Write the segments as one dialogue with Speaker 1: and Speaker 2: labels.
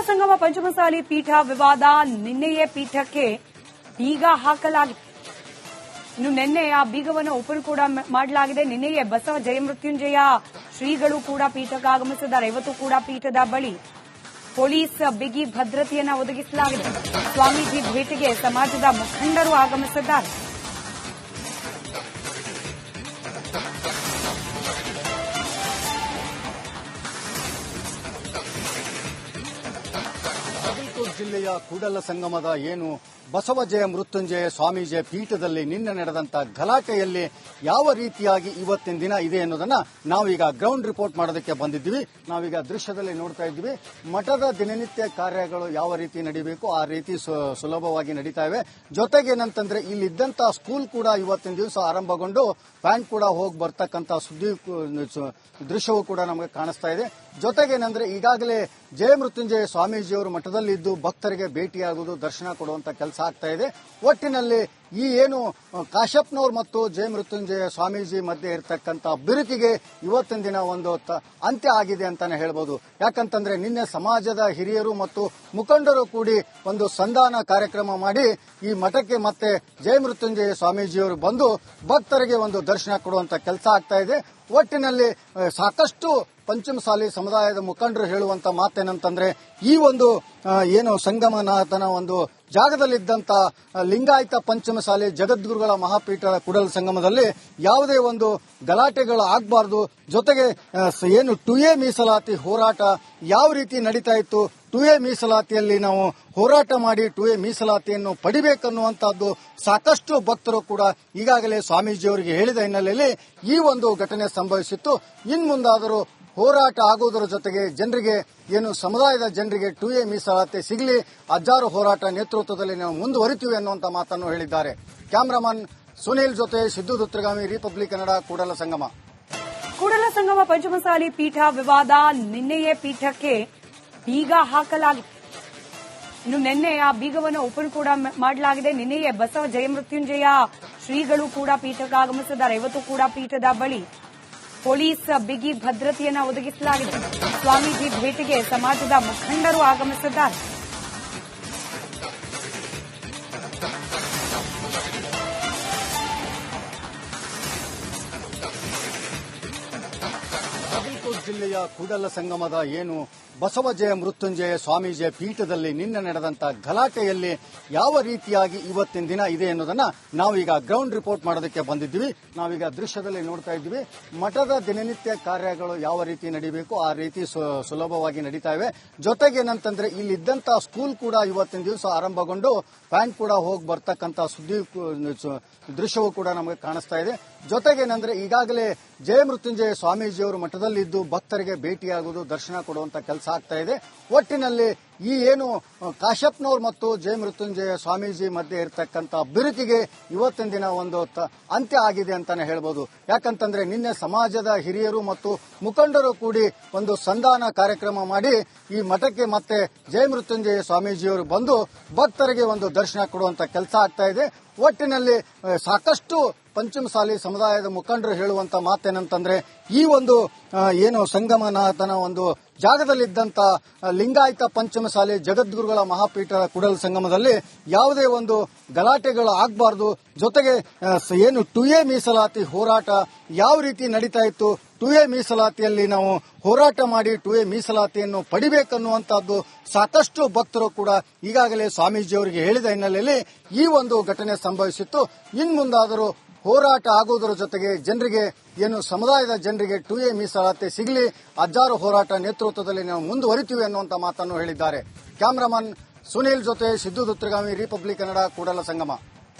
Speaker 1: ಸಂಗಮ ಪಂಚಮಸಾಲಿ ಪೀಠ ವಿವಾದ ನಿನ್ನೆಯೇ ಪೀಠಕ್ಕೆ ಬೀಗ ಹಾಕಲಾಗಿದೆ. ಇನ್ನು ನಿನ್ನೆ ಆ ಬೀಗವನ್ನು ಓಪನ್ ಕೂಡ ಮಾಡಲಾಗಿದೆ. ನಿನ್ನೆಯೇ ಬಸವ ಜಯಮೃತ್ಯುಂಜಯ ಶ್ರೀಗಳು ಕೂಡ ಪೀಠಕ್ಕೆ ಆಗಮಿಸಿದ್ದಾರೆ. ಇವತ್ತು ಕೂಡ ಪೀಠದ ಬಳಿ ಪೊಲೀಸ್ ಬಿಗಿ ಭದ್ರತೆಯನ್ನು ಒದಗಿಸಲಾಗಿದೆ. ಸ್ವಾಮೀಜಿ ಭೇಟಿಗೆ ಸಮಾಜದ ಮುಖಂಡರು ಆಗಮಿಸಿದ್ದಾರೆ.
Speaker 2: ಜಿಲ್ಲೆಯ ಕೂಡಲ ಸಂಗಮದ ಏನು ಬಸವ ಜಯ ಮೃತ್ಯುಂಜಯ ಸ್ವಾಮೀಜಿಯ ಪೀಠದಲ್ಲಿ ನಿನ್ನೆ ನಡೆದಂತ ಗಲಾಟೆಯಲ್ಲಿ ಯಾವ ರೀತಿಯಾಗಿ ಇವತ್ತಿನ ದಿನ ಇದೆ ಅನ್ನೋದನ್ನ ನಾವೀಗ ಗ್ರೌಂಡ್ ರಿಪೋರ್ಟ್ ಮಾಡೋದಕ್ಕೆ ಬಂದಿದ್ವಿ. ನಾವೀಗ ದೃಶ್ಯದಲ್ಲಿ ನೋಡ್ತಾ ಇದ್ವಿ. ಮಠದ ದಿನನಿತ್ಯ ಕಾರ್ಯಗಳು ಯಾವ ರೀತಿ ನಡೀಬೇಕು ಆ ರೀತಿ ಸುಲಭವಾಗಿ ನಡೀತಾ ಇವೆ. ಜೊತೆಗೆ ಏನಂತಂದ್ರೆ ಇಲ್ಲಿದ್ದಂತ ಸ್ಕೂಲ್ ಕೂಡ ಇವತ್ತಿನ ದಿವಸ ಆರಂಭಗೊಂಡು ಫ್ಯಾನ್ ಕೂಡ ಹೋಗಿ ಬರ್ತಕ್ಕಂತ ಸುದ್ದಿ ದೃಶ್ಯವೂ ಕೂಡ ನಮಗೆ ಕಾಣಿಸ್ತಾ ಇದೆ. ಜೊತೆಗೇನಂದ್ರೆ ಈಗಾಗಲೇ ಜಯ ಮೃತ್ಯುಂಜಯ ಸ್ವಾಮೀಜಿಯವರು ಮಠದಲ್ಲಿದ್ದು ಭಕ್ತರಿಗೆ ಭೇಟಿಯಾಗುವುದು ದರ್ಶನ ಕೊಡುವಂತ ಕೆಲಸ ಆಗ್ತಾ ಇದೆ. ಒಟ್ಟಿನಲ್ಲಿ ಈ ಏನು ಕಾಶ್ಯಪ್ನವ್ರು ಮತ್ತು ಜಯ ಮೃತ್ಯುಂಜಯ ಸ್ವಾಮೀಜಿ ಮಧ್ಯೆ ಇರತಕ್ಕಂತ ಬಿರುಕಿಗೆ ಇವತ್ತಿನ ದಿನ ಒಂದು ಅಂತ್ಯ ಆಗಿದೆ ಅಂತಾನೆ ಹೇಳ್ಬೋದು. ಯಾಕಂತಂದ್ರೆ ನಿನ್ನೆ ಸಮಾಜದ ಹಿರಿಯರು ಮತ್ತು ಮುಖಂಡರು ಕೂಡಿ ಒಂದು ಸಂಧಾನ ಕಾರ್ಯಕ್ರಮ ಮಾಡಿ ಈ ಮಠಕ್ಕೆ ಮತ್ತೆ ಜಯ ಮೃತ್ಯುಂಜಯ ಸ್ವಾಮೀಜಿಯವರು ಬಂದು ಭಕ್ತರಿಗೆ ಒಂದು ದರ್ಶನ ಕೊಡುವಂತ ಕೆಲಸ ಆಗ್ತಾ ಇದೆ. ಒಟ್ಟಿನಲ್ಲಿ ಸಾಕಷ್ಟು ಪಂಚಮಸಾಲಿ ಸಮುದಾಯದ ಮುಖಂಡರು ಹೇಳುವಂತ ಮಾತೇನಂತಂದ್ರೆ ಈ ಒಂದು ಏನು ಸಂಗಮನಾಥನ ಒಂದು ಜಾಗದಲ್ಲಿದ್ದಂತ ಲಿಂಗಾಯತ ಪಂಚಮಸಾಲಿ ಜಗದ್ಗುರುಗಳ ಮಹಾಪೀಠದ ಕೂಡಲ ಸಂಗಮದಲ್ಲಿ ಯಾವುದೇ ಒಂದು ಗಲಾಟೆಗಳು ಆಗಬಾರದು. ಜೊತೆಗೆ ಏನು 2A ಮೀಸಲಾತಿ ಹೋರಾಟ ಯಾವ ರೀತಿ ನಡೀತಾ ಇತ್ತು, 2A ಮೀಸಲಾತಿಯಲ್ಲಿ ನಾವು ಹೋರಾಟ ಮಾಡಿ 2A ಮೀಸಲಾತಿಯನ್ನು ಪಡಿಬೇಕನ್ನುವಂತಹದ್ದು ಸಾಕಷ್ಟು ಭಕ್ತರು ಕೂಡ ಈಗಾಗಲೇ ಸ್ವಾಮೀಜಿಯವರಿಗೆ ಹೇಳಿದ ಹಿನ್ನೆಲೆಯಲ್ಲಿ ಈ ಒಂದು ಘಟನೆ ಸಂಭವಿಸಿತ್ತು. ಇನ್ಮುಂದಾದರೂ ಹೋರಾಟ ಆಗುವುದರ ಜೊತೆಗೆ ಜನರಿಗೆ ಏನು ಸಮುದಾಯದ ಜನರಿಗೆ 2A ಮೀಸಲಾತಿ ಸಿಗಲಿ, ಹಜಾರು ಹೋರಾಟ ನೇತೃತ್ವದಲ್ಲಿ ನಾವು ಮುಂದುವರಿತೀವಿ ಅನ್ನುವಂತ ಮಾತನ್ನು ಹೇಳಿದ್ದಾರೆ. ಕ್ಯಾಮರಾಮನ್ ಸುನೀಲ್ ಜೊತೆ ಸಿದ್ದು ದುತ್ರಗಾಮಿ, ರಿಪಬ್ಲಿಕ್ ಕನ್ನಡ, ಕೂಡಲ ಸಂಗಮ.
Speaker 1: ಕೂಡಲ ಸಂಗಮ ಪಂಚಮಸಾಲಿ ಪೀಠ ವಿವಾದ ನಿನ್ನೆಯೇ ಪೀಠಕ್ಕೆ ಬೀಗ ಹಾಕಲಾಗಿದೆ. ಇನ್ನು ನಿನ್ನೆ ಆ ಬೀಗವನ್ನು ಓಪನ್ ಕೂಡ ಮಾಡಲಾಗಿದೆ. ನಿನ್ನೆಯೇ ಬಸವ ಜಯಮೃತ್ಯುಂಜಯ ಶ್ರೀಗಳು ಕೂಡ ಪೀಠಕ್ಕೆ ಆಗಮಿಸಿದ್ದಾರೆ. ಇವತ್ತು ಕೂಡ ಪೀಠದ ಬಳಿ ಪೊಲೀಸ್ ಬಿಗಿ ಭದ್ರತೆಯನ್ನು ಒದಗಿಸಲಾಗಿದೆ. ಸ್ವಾಮೀಜಿ ಭೇಟಿಗೆ ಸಮಾಜದ ಮುಖಂಡರು ಆಗಮಿಸಿದ್ದಾರೆ.
Speaker 2: ಜಿಲ್ಲೆಯ ಕೂಡಲ ಸಂಗಮದ ಏನು ಬಸವ ಜಯ ಮೃತ್ಯುಂಜಯ ಸ್ವಾಮೀಜಿಯ ಪೀಠದಲ್ಲಿ ನಿನ್ನೆ ನಡೆದಂತ ಗಲಾಟೆಯಲ್ಲಿ ಯಾವ ರೀತಿಯಾಗಿ ಇವತ್ತಿನ ದಿನ ಇದೆ ಅನ್ನೋದನ್ನ ನಾವೀಗ ಗ್ರೌಂಡ್ ರಿಪೋರ್ಟ್ ಮಾಡೋದಕ್ಕೆ ಬಂದಿದ್ವಿ. ನಾವೀಗ ದೃಶ್ಯದಲ್ಲಿ ನೋಡ್ತಾ ಇದ್ವಿ. ಮಠದ ದಿನನಿತ್ಯ ಕಾರ್ಯಗಳು ಯಾವ ರೀತಿ ನಡೀಬೇಕು ಆ ರೀತಿ ಸುಲಭವಾಗಿ ನಡೀತಾ ಇವೆ. ಜೊತೆಗೆ ಏನಂತಂದ್ರೆ ಇಲ್ಲಿದ್ದಂತ ಸ್ಕೂಲ್ ಕೂಡ ಇವತ್ತಿನ ದಿವಸ ಆರಂಭಗೊಂಡು ಫ್ಯಾನ್ ಕೂಡ ಹೋಗಿ ಬರ್ತಕ್ಕಂತ ಸುದ್ದಿ ದೃಶ್ಯವೂ ಕೂಡ ನಮಗೆ ಕಾಣಿಸ್ತಾ ಇದೆ. ಜೊತೆಗೇನಂದ್ರೆ ಈಗಾಗಲೇ ಜಯ ಮೃತ್ಯುಂಜಯ ಸ್ವಾಮೀಜಿಯವರು ಮಠದಲ್ಲಿದ್ದು ಭಕ್ತರಿಗೆ ಭೇಟಿಯಾಗುವುದು ದರ್ಶನ ಕೊಡುವಂತ ಕೆಲಸ ಆಗ್ತಾ ಇದೆ. ಒಟ್ಟಿನಲ್ಲಿ ಈ ಏನು ಕಾಶ್ಯಪ್ನವ್ರು ಮತ್ತು ಜಯ ಮೃತ್ಯುಂಜಯ ಸ್ವಾಮೀಜಿ ಮಧ್ಯೆ ಇರತಕ್ಕಂತ ಬಿರುಕಿಗೆ ಇವತ್ತಿನ ದಿನ ಒಂದು ಅಂತ್ಯ ಆಗಿದೆ ಅಂತಾನೆ ಹೇಳ್ಬೋದು. ಯಾಕಂತಂದ್ರೆ ನಿನ್ನೆ ಸಮಾಜದ ಹಿರಿಯರು ಮತ್ತು ಮುಖಂಡರು ಕೂಡಿ ಒಂದು ಸಂಧಾನ ಕಾರ್ಯಕ್ರಮ ಮಾಡಿ ಈ ಮಠಕ್ಕೆ ಮತ್ತೆ ಜಯ ಮೃತ್ಯುಂಜಯ ಸ್ವಾಮೀಜಿಯವರು ಬಂದು ಭಕ್ತರಿಗೆ ಒಂದು ದರ್ಶನ ಕೊಡುವಂತ ಕೆಲಸ ಆಗ್ತಾ ಇದೆ. ಒಟ್ಟಿನಲ್ಲಿ ಸಾಕಷ್ಟು ಪಂಚಮಸಾಲಿ ಸಮುದಾಯದ ಮುಖಂಡರು ಹೇಳುವಂತ ಮಾತೇನಂತಂದ್ರೆ ಈ ಒಂದು ಏನು ಸಂಗಮನಾಥನ ಒಂದು ಜಾಗದಲ್ಲಿದ್ದಂತ ಲಿಂಗಾಯತ ಪಂಚಮಸಾಲಿ ಜಗದ್ಗುರುಗಳ ಮಹಾಪೀಠದ ಕೂಡಲ ಸಂಗಮದಲ್ಲಿ ಯಾವುದೇ ಒಂದು ಗಲಾಟೆಗಳು ಆಗಬಾರದು. ಜೊತೆಗೆ ಏನು 2A ಮೀಸಲಾತಿ ಹೋರಾಟ ಯಾವ ರೀತಿ ನಡೀತಾ ಇತ್ತು, 2A ಮೀಸಲಾತಿಯಲ್ಲಿ ನಾವು ಹೋರಾಟ ಮಾಡಿ 2A ಮೀಸಲಾತಿಯನ್ನು ಪಡಿಬೇಕನ್ನುವಂತಹದ್ದು ಸಾಕಷ್ಟು ಭಕ್ತರು ಕೂಡ ಈಗಾಗಲೇ ಸ್ವಾಮೀಜಿಯವರಿಗೆ ಹೇಳಿದ ಹಿನ್ನೆಲೆಯಲ್ಲಿ ಈ ಒಂದು ಘಟನೆ ಸಂಭವಿಸಿತ್ತು. ಇನ್ಮುಂದಾದರೂ ಹೋರಾಟ ಆಗುವುದರ ಜೊತೆಗೆ ಜನರಿಗೆ ಏನು ಸಮುದಾಯದ ಜನರಿಗೆ 2A ಮೀಸಲಾತಿ ಸಿಗಲಿ, ಹಜಾರು ಹೋರಾಟ ನೇತೃತ್ವದಲ್ಲಿ ನಾವು ಮುಂದುವರಿತೀವಿ ಅನ್ನುವಂತ ಮಾತನ್ನು ಹೇಳಿದ್ದಾರೆ. ಕ್ಯಾಮರಾಮನ್ ಸುನೀಲ್ ಜೊತೆ ಸಿದ್ದು ದುತ್ರಗಾಮಿ, ರಿಪಬ್ಲಿಕ್ ಕನ್ನಡ, ಕೂಡಲ ಸಂಗಮ.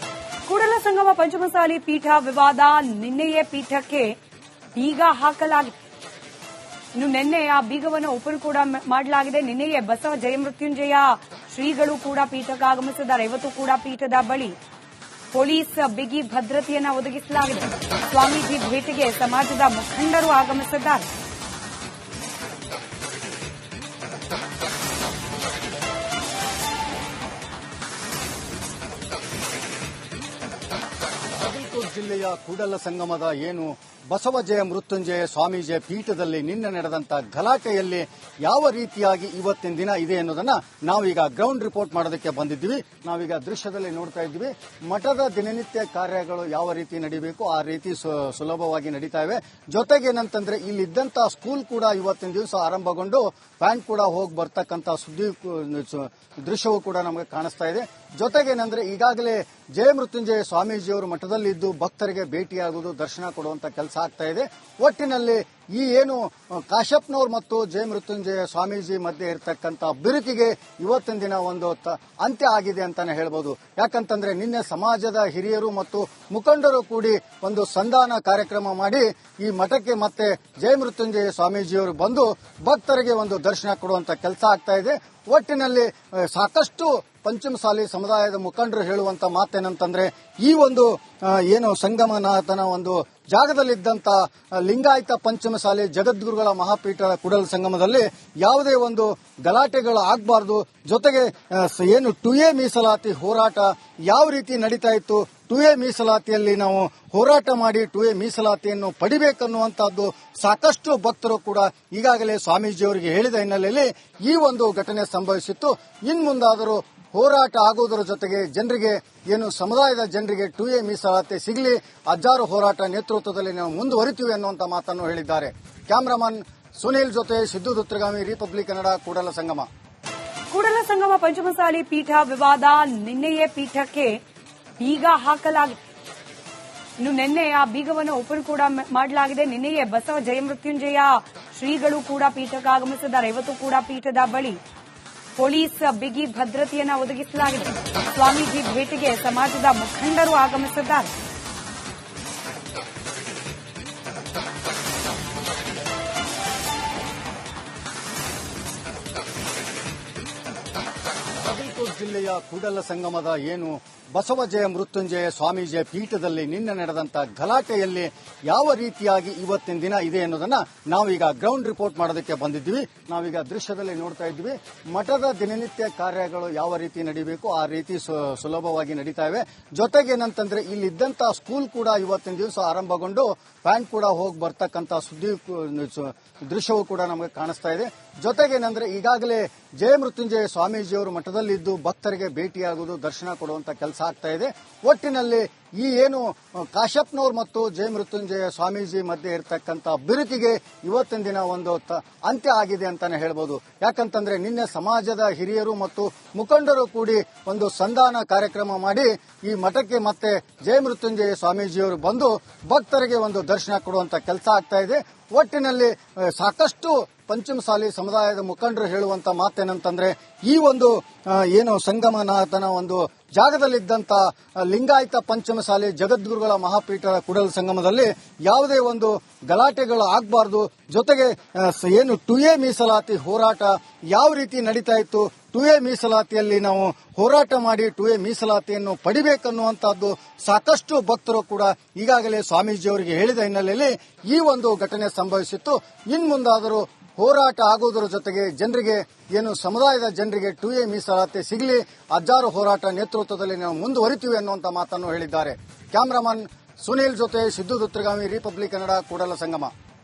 Speaker 1: ಕೂಡಲ ಸಂಗಮ ಪಂಚಮಸಾಲಿ ಪೀಠ ವಿವಾದ ನಿನ್ನೆಯೇ ಪೀಠಕ್ಕೆ ಬೀಗ ಹಾಕಲಾಗಿದೆ. ಇನ್ನು ನಿನ್ನೆ ಆ ಬೀಗವನ್ನು ಓಪನ್ ಕೂಡ ಮಾಡಲಾಗಿದೆ. ನಿನ್ನೆಯೇ ಬಸವ ಜಯಮೃತ್ಯುಂಜಯ ಶ್ರೀಗಳು ಕೂಡ ಪೀಠಕ್ಕೆ ಆಗಮಿಸಿದ್ದಾರೆ. ಇವತ್ತು ಕೂಡ ಪೀಠದ ಬಳಿ ಪೊಲೀಸ್ ಬಿಗಿ ಭದ್ರತೆಯನ್ನು ಒದಗಿಸಲಾಗಿದೆ. ಸ್ವಾಮೀಜಿ ಭೇಟಿಗೆ ಸಮಾಜದ ಮುಖಂಡರು ಆಗಮಿಸಿದ್ದಾರೆ.
Speaker 2: ಜಿಲ್ಲೆಯ ಕೂಡಲ ಸಂಗಮದ ಏನು ಬಸವಜಯ ಮೃತ್ಯುಂಜಯ ಸ್ವಾಮೀಜಿಯ ಪೀಠದಲ್ಲಿ ನಿನ್ನೆ ನಡೆದಂತ ಗಲಾಟೆಯಲ್ಲಿ ಯಾವ ರೀತಿಯಾಗಿ ಇವತ್ತಿನ ದಿನ ಇದೆ ಅನ್ನೋದನ್ನ ನಾವೀಗ ಗ್ರೌಂಡ್ ರಿಪೋರ್ಟ್ ಮಾಡೋದಕ್ಕೆ ಬಂದಿದ್ವಿ. ನಾವೀಗ ದೃಶ್ಯದಲ್ಲಿ ನೋಡ್ತಾ ಇದ್ವಿ. ಮಠದ ದಿನನಿತ್ಯ ಕಾರ್ಯಗಳು ಯಾವ ರೀತಿ ನಡೀಬೇಕು ಆ ರೀತಿ ಸುಲಭವಾಗಿ ನಡೀತಾ ಇವೆ. ಜೊತೆಗೇನಂತಂದ್ರೆ ಇಲ್ಲಿದ್ದಂತ ಸ್ಕೂಲ್ ಕೂಡ ಇವತ್ತಿನ ದಿವಸ ಆರಂಭಗೊಂಡು ಫ್ಯಾನ್ ಕೂಡ ಹೋಗಿ ಬರ್ತಕ್ಕಂತ ದೃಶ್ಯವೂ ಕೂಡ ನಮಗೆ ಕಾಣಿಸ್ತಾ ಇದೆ. ಜೊತೆಗೇನಂದ್ರೆ ಈಗಾಗಲೇ ಜಯ ಮೃತ್ಯುಂಜಯ ಸ್ವಾಮೀಜಿಯವರು ಮಠದಲ್ಲಿದ್ದು ಭಕ್ತರಿಗೆ ಭೇಟಿಯಾಗುವುದು, ದರ್ಶನ ಕೊಡುವಂತ ಕೆಲಸ ಆಗ್ತಾ ಇದೆ. ಒಟ್ಟಿನಲ್ಲಿ ಈ ಏನು ಕಾಶ್ಯಪ್ನವ್ರು ಮತ್ತು ಜಯ ಮೃತ್ಯುಂಜಯ ಸ್ವಾಮೀಜಿ ಮಧ್ಯೆ ಇರತಕ್ಕಂತ ಬಿರುಕಿಗೆ ಇವತ್ತಿನ ದಿನ ಒಂದು ಅಂತ್ಯ ಆಗಿದೆ ಅಂತಾನೆ ಹೇಳ್ಬೋದು. ಯಾಕಂತಂದ್ರೆ ನಿನ್ನೆ ಸಮಾಜದ ಹಿರಿಯರು ಮತ್ತು ಮುಖಂಡರು ಕೂಡಿ ಒಂದು ಸಂಧಾನ ಕಾರ್ಯಕ್ರಮ ಮಾಡಿ ಈ ಮಠಕ್ಕೆ ಮತ್ತೆ ಜಯ ಮೃತ್ಯುಂಜಯ ಸ್ವಾಮೀಜಿಯವರು ಬಂದು ಭಕ್ತರಿಗೆ ಒಂದು ದರ್ಶನ ಕೊಡುವಂತ ಕೆಲಸ ಆಗ್ತಾ ಇದೆ. ಒಟ್ಟಿನಲ್ಲಿ ಸಾಕಷ್ಟು ಪಂಚಮಸಾಲಿ ಸಮುದಾಯದ ಮುಖಂಡರು ಹೇಳುವಂತ ಮಾತೇನಂತಂದ್ರೆ ಈ ಒಂದು ಏನು ಸಂಗಮನಾಥನ ಒಂದು ಜಾಗದಲ್ಲಿದ್ದಂತ ಲಿಂಗಾಯತ ಪಂಚಮಸಾಲಿ ಜಗದ್ಗುರುಗಳ ಮಹಾಪೀಠ ಕೂಡಲ ಸಂಗಮದಲ್ಲಿ ಯಾವುದೇ ಒಂದು ಗಲಾಟೆಗಳು ಆಗಬಾರದು. ಜೊತೆಗೆ ಏನು 2A ಮೀಸಲಾತಿ ಹೋರಾಟ ಯಾವ ರೀತಿ ನಡೀತಾ ಇತ್ತು, 2A ಮೀಸಲಾತಿಯಲ್ಲಿ ನಾವು ಹೋರಾಟ ಮಾಡಿ 2A ಮೀಸಲಾತಿಯನ್ನು ಪಡಿಬೇಕನ್ನುವಂತಹದ್ದು ಸಾಕಷ್ಟು ಭಕ್ತರು ಕೂಡ ಈಗಾಗಲೇ ಸ್ವಾಮೀಜಿಯವರಿಗೆ ಹೇಳಿದ ಹಿನ್ನೆಲೆಯಲ್ಲಿ ಈ ಒಂದು ಘಟನೆ ಸಂಭವಿಸಿತ್ತು. ಇನ್ ಮುಂದಾದರೂ ಹೋರಾಟ ಆಗುವುದರ ಜೊತೆಗೆ ಜನರಿಗೆ ಏನು ಸಮುದಾಯದ ಜನರಿಗೆ 2A ಮೀಸಲಾತಿ ಸಿಗಲಿ, ಹಜಾರು ಹೋರಾಟ ನೇತೃತ್ವದಲ್ಲಿ ನಾವು ಮುಂದುವರಿತೀವಿ ಅನ್ನುವಂತ ಮಾತನ್ನು ಹೇಳಿದ್ದಾರೆ. ಕ್ಯಾಮರಾಮನ್ ಸುನೀಲ್ ಜೊತೆ ಸಿದ್ದು ದುತ್ರಗಾಮಿ, ರಿಪಬ್ಲಿಕ್ ಕನ್ನಡ, ಕೂಡಲ ಸಂಗಮ.
Speaker 1: ಕೂಡಲ ಸಂಗಮ ಪಂಚಮಸಾಲಿ ಪೀಠ ವಿವಾದ ನಿನ್ನೆಯೇ ಪೀಠಕ್ಕೆ ಬೀಗ ಹಾಕಲಾಗಿದೆ. ಇನ್ನು ನಿನ್ನೆ ಆ ಬೀಗವನ್ನು ಓಪನ್ ಕೂಡ ಮಾಡಲಾಗಿದೆ. ನಿನ್ನೆಯೇ ಬಸವ ಜಯಮೃತ್ಯುಂಜಯ ಶ್ರೀಗಳು ಕೂಡ ಪೀಠಕ್ಕೆ ಆಗಮಿಸಿದ್ದಾರೆ. ಇವತ್ತು ಕೂಡ ಪೀಠದ ಬಳಿ ಪೊಲೀಸ್ ಬಿಗಿ ಭದ್ರತೆಯನ್ನು ಒದಗಿಸಲಾಗಿದೆ. ಸ್ವಾಮೀಜಿ ಭೇಟಿಗೆ ಸಮಾಜದ ಮುಖಂಡರು ಆಗಮಿಸಿದ್ದಾರೆ.
Speaker 2: ಬಾಗಲಕೋಟೆ ಜಿಲ್ಲೆಯ ಕೂಡಲ ಸಂಗಮದ ಏನು ಬಸವಜಯ ಮೃತ್ಯುಂಜಯ ಸ್ವಾಮೀಜಿಯ ಪೀಠದಲ್ಲಿ ನಿನ್ನೆ ನಡೆದಂತ ಗಲಾಟೆಯಲ್ಲಿ ಯಾವ ರೀತಿಯಾಗಿ ಇವತ್ತಿನ ದಿನ ಇದೆ ಅನ್ನೋದನ್ನ ನಾವೀಗ ಗ್ರೌಂಡ್ ರಿಪೋರ್ಟ್ ಮಾಡೋದಕ್ಕೆ ಬಂದಿದ್ವಿ. ನಾವೀಗ ದೃಶ್ಯದಲ್ಲಿ ನೋಡ್ತಾ ಇದ್ವಿ. ಮಠದ ದಿನನಿತ್ಯ ಕಾರ್ಯಗಳು ಯಾವ ರೀತಿ ನಡೀಬೇಕು ಆ ರೀತಿ ಸುಲಭವಾಗಿ ನಡೀತಾ ಇವೆ. ಜೊತೆಗೇನಂತಂದ್ರೆ ಇಲ್ಲಿದ್ದಂತ ಸ್ಕೂಲ್ ಕೂಡ ಇವತ್ತಿನ ದಿವಸ ಆರಂಭಗೊಂಡು ಫ್ಯಾನ್ ಕೂಡ ಹೋಗಿ ಬರ್ತಕ್ಕಂತ ದೃಶ್ಯವೂ ಕೂಡ ನಮಗೆ ಕಾಣಿಸ್ತಾ ಇದೆ. ಜೊತೆಗೇನಂದ್ರೆ ಈಗಾಗಲೇ ಜಯ ಮೃತ್ಯುಂಜಯ ಸ್ವಾಮೀಜಿಯವರು ಮಠದಲ್ಲಿದ್ದು ಭಕ್ತರಿಗೆ ಭೇಟಿಯಾಗುವುದು, ದರ್ಶನ ಕೊಡುವಂತ ಕೆಲಸ ಆಗ್ತಾ ಇದೆ. ಒಟ್ಟಿನಲ್ಲಿ ಈ ಏನು ಕಾಶ್ಯಪ್ನವ್ರು ಮತ್ತು ಜಯ ಮೃತ್ಯುಂಜಯ ಸ್ವಾಮೀಜಿ ಮಧ್ಯೆ ಇರತಕ್ಕಂತ ಬಿರುಕಿಗೆ ಇವತ್ತಿನ ದಿನ ಒಂದು ಅಂತ್ಯ ಆಗಿದೆ ಅಂತಾನೆ ಹೇಳ್ಬೋದು. ಯಾಕಂತಂದ್ರೆ ನಿನ್ನೆ ಸಮಾಜದ ಹಿರಿಯರು ಮತ್ತು ಮುಖಂಡರು ಕೂಡಿ ಒಂದು ಸಂಧಾನ ಕಾರ್ಯಕ್ರಮ ಮಾಡಿ ಈ ಮಠಕ್ಕೆ ಮತ್ತೆ ಜಯ ಮೃತ್ಯುಂಜಯ ಸ್ವಾಮೀಜಿಯವರು ಬಂದು ಭಕ್ತರಿಗೆ ಒಂದು ದರ್ಶನ ಕೊಡುವಂತ ಕೆಲಸ ಆಗ್ತಾ ಇದೆ. ಒಟ್ಟಿನಲ್ಲಿ ಸಾಕಷ್ಟು ಪಂಚಮಸಾಲಿ ಸಮುದಾಯದ ಮುಖಂಡರು ಹೇಳುವಂತ ಮಾತೇನಂತಂದ್ರೆ ಈ ಒಂದು ಏನು ಸಂಗಮನಾಥನ ಒಂದು ಜಾಗದಲ್ಲಿದ್ದಂತ ಲಿಂಗಾಯತ ಪಂಚಮಸಾಲಿ ಜಗದ್ಗುರುಗಳ ಮಹಾಪೀಠ ಕೂಡಲ ಸಂಗಮದಲ್ಲಿ ಯಾವುದೇ ಒಂದು ಗಲಾಟೆಗಳು ಆಗಬಾರದು. ಜೊತೆಗೆ ಏನು 2A ಮೀಸಲಾತಿ ಹೋರಾಟ ಯಾವ ರೀತಿ ನಡೀತಾ ಇತ್ತು, 2A ಮೀಸಲಾತಿಯಲ್ಲಿ ನಾವು ಹೋರಾಟ ಮಾಡಿ 2A ಮೀಸಲಾತಿಯನ್ನು ಪಡಿಬೇಕನ್ನುವಂತಹದ್ದು ಸಾಕಷ್ಟು ಭಕ್ತರು ಕೂಡ ಈಗಾಗಲೇ ಸ್ವಾಮೀಜಿಯವರಿಗೆ ಹೇಳಿದ ಹಿನ್ನೆಲೆಯಲ್ಲಿ ಈ ಒಂದು ಘಟನೆ ಸಂಭವಿಸಿತ್ತು. ಇನ್ ಮುಂದಾದರೂ ಹೋರಾಟ ಆಗುವುದರ ಜೊತೆಗೆ ಜನರಿಗೆ ಏನು ಸಮುದಾಯದ ಜನರಿಗೆ 2A ಮೀಸಲಾತಿ ಸಿಗಲಿ, ಹಜಾರು ಹೋರಾಟ ನೇತೃತ್ವದಲ್ಲಿ ನಾವು ಮುಂದುವರಿತೀವಿ ಅನ್ನುವಂತ ಮಾತನ್ನು ಹೇಳಿದ್ದಾರೆ. ಕ್ಯಾಮರಾಮನ್ ಸುನೀಲ್ ಜೊತೆ ಸಿದ್ದು ದುತ್ರಗಾಮಿ, ರಿಪಬ್ಲಿಕ್ ಕನ್ನಡ, ಕೂಡಲ ಸಂಗಮ.